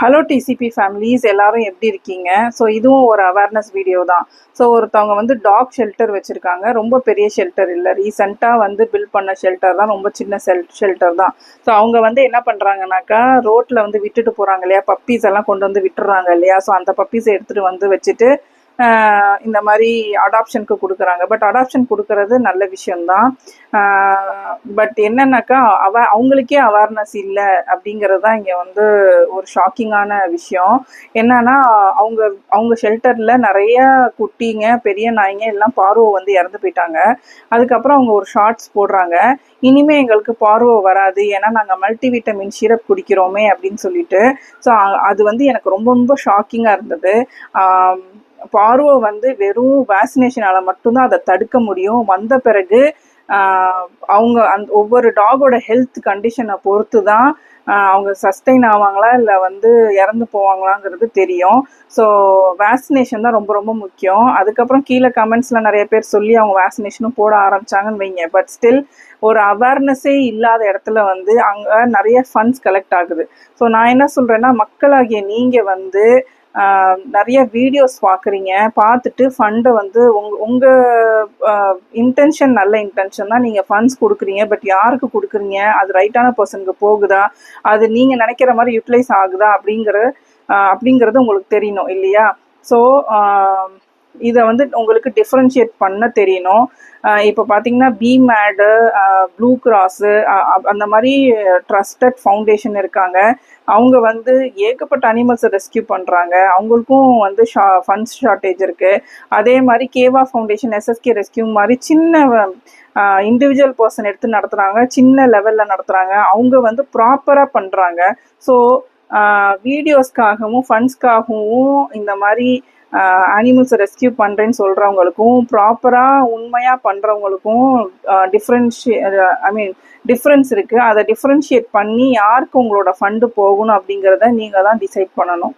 Hello TCP families எல்லாரும் எப்படி இருக்கீங்க? ஸோ இதுவும் ஒரு அவேர்னஸ் வீடியோ தான். ஸோ ஒருத்தவங்க வந்து டாக் ஷெல்டர் வச்சுருக்காங்க. ரொம்ப பெரிய ஷெல்டர் இல்லை, ரீசெண்டாக வந்து பில்ட் பண்ண ஷெல்டர் தான், ரொம்ப சின்ன ஷெல்டர் தான். ஸோ அவங்க வந்து என்ன பண்ணுறாங்கனாக்கா, ரோட்டில் வந்து விட்டுட்டு போகிறாங்க இல்லையா, பப்பீஸ் எல்லாம் கொண்டு வந்து விட்டுறாங்க இல்லையா, ஸோ அந்த பப்பீஸை எடுத்துகிட்டு வந்து வச்சுட்டு இந்த மாதிரி அடாப்ஷனுக்கு கொடுக்குறாங்க. பட் அடாப்ஷன் கொடுக்கறது நல்ல விஷயம்தான். பட் என்னன்னாக்கா அவங்களுக்கே அவேர்னஸ் இல்லை அப்படிங்கிறது தான் இங்கே வந்து ஒரு ஷாக்கிங்கான விஷயம். என்னன்னா அவங்க அவங்க ஷெல்டரில் நிறைய குட்டிங்க, பெரிய நாய்ங்க எல்லாம் பார்வை வந்து இறந்து போயிட்டாங்க. அதுக்கப்புறம் அவங்க ஒரு ஷார்ட்ஸ் போடுறாங்க, இனிமே எங்களுக்கு பார்வை வராது, ஏன்னா நாங்கள் மல்டிவிட்டமின் சிரப் குடிக்கிறோமே அப்படின்னு சொல்லிட்டு. ஸோ அது வந்து எனக்கு ரொம்ப ரொம்ப ஷாக்கிங்காக இருந்தது. பார்வை வந்து வெறும் வேக்சினேஷனால் மட்டும்தான் அதை தடுக்க முடியும். வந்த பிறகு அவங்க ஒவ்வொரு டாகோட ஹெல்த் கண்டிஷனை பொறுத்து தான் அவங்க சஸ்டெயின் ஆவாங்களா இல்லை வந்து இறந்து போவாங்களாங்கிறது தெரியும். ஸோ வேக்சினேஷன் தான் ரொம்ப ரொம்ப முக்கியம். அதுக்கப்புறம் கீழே கமெண்ட்ஸில் நிறைய பேர் சொல்லி அவங்க வேக்சினேஷனும் போட ஆரம்பிச்சாங்கன்னு வைங்க. பட் ஸ்டில் ஒரு அவேர்னஸே இல்லாத இடத்துல வந்து அங்கே நிறைய ஃபண்ட்ஸ் கலெக்ட் ஆகுது. ஸோ நான் என்ன சொல்கிறேன்னா, மக்களாகிய நீங்கள் வந்து நிறைய வீடியோஸ் பார்க்குறீங்க, பார்த்துட்டு ஃபண்டை வந்து உங்கள் இன்டென்ஷன் நல்ல இன்டென்ஷன் தான், நீங்கள் ஃபண்ட்ஸ் கொடுக்குறீங்க. பட் யாருக்கு கொடுக்குறீங்க, அது ரைட்டான பர்சனுக்கு போகுதா, அது நீங்கள் நினைக்கிற மாதிரி யூட்டிலைஸ் ஆகுதா அப்படிங்கிறது உங்களுக்கு தெரியணும் இல்லையா? ஸோ இதை வந்து உங்களுக்கு டிஃப்ரென்ஷியேட் பண்ண தெரியணும். இப்போ பார்த்தீங்கன்னா பிமேடு, ப்ளூ கிராஸு, அந்த மாதிரி ட்ரஸ்டட் ஃபவுண்டேஷன் இருக்காங்க. அவங்க வந்து ஏகப்பட்ட அனிமல்ஸை ரெஸ்கியூ பண்ணுறாங்க. அவங்களுக்கும் வந்து ஃபண்ட்ஸ் ஷார்ட்டேஜ் இருக்குது. அதே மாதிரி கேவா ஃபவுண்டேஷன், எஸ்எஸ்கே ரெஸ்கியூ மாதிரி சின்ன இண்டிவிஜுவல் பர்சன் எடுத்து நடத்துகிறாங்க, சின்ன லெவலில் நடத்துகிறாங்க. அவங்க வந்து ப்ராப்பராக பண்ணுறாங்க. ஸோ வீடியோஸ்க்காகவும் ஃபண்ட்ஸ்க்காகவும் இந்த மாதிரி அனிமல்ஸை ரெஸ்கியூ பண்ணுறேன்னு சொல்கிறவங்களுக்கும், ப்ராப்பராக உண்மையாக பண்ணுறவங்களுக்கும் டிஃப்ரென்ஸ் இருக்குது. அதை டிஃப்ரென்ஷியேட் பண்ணி யாருக்கு உங்களோட ஃபண்டு போகணும் அப்படிங்கிறத நீங்கள் தான் டிசைட் பண்ணணும்.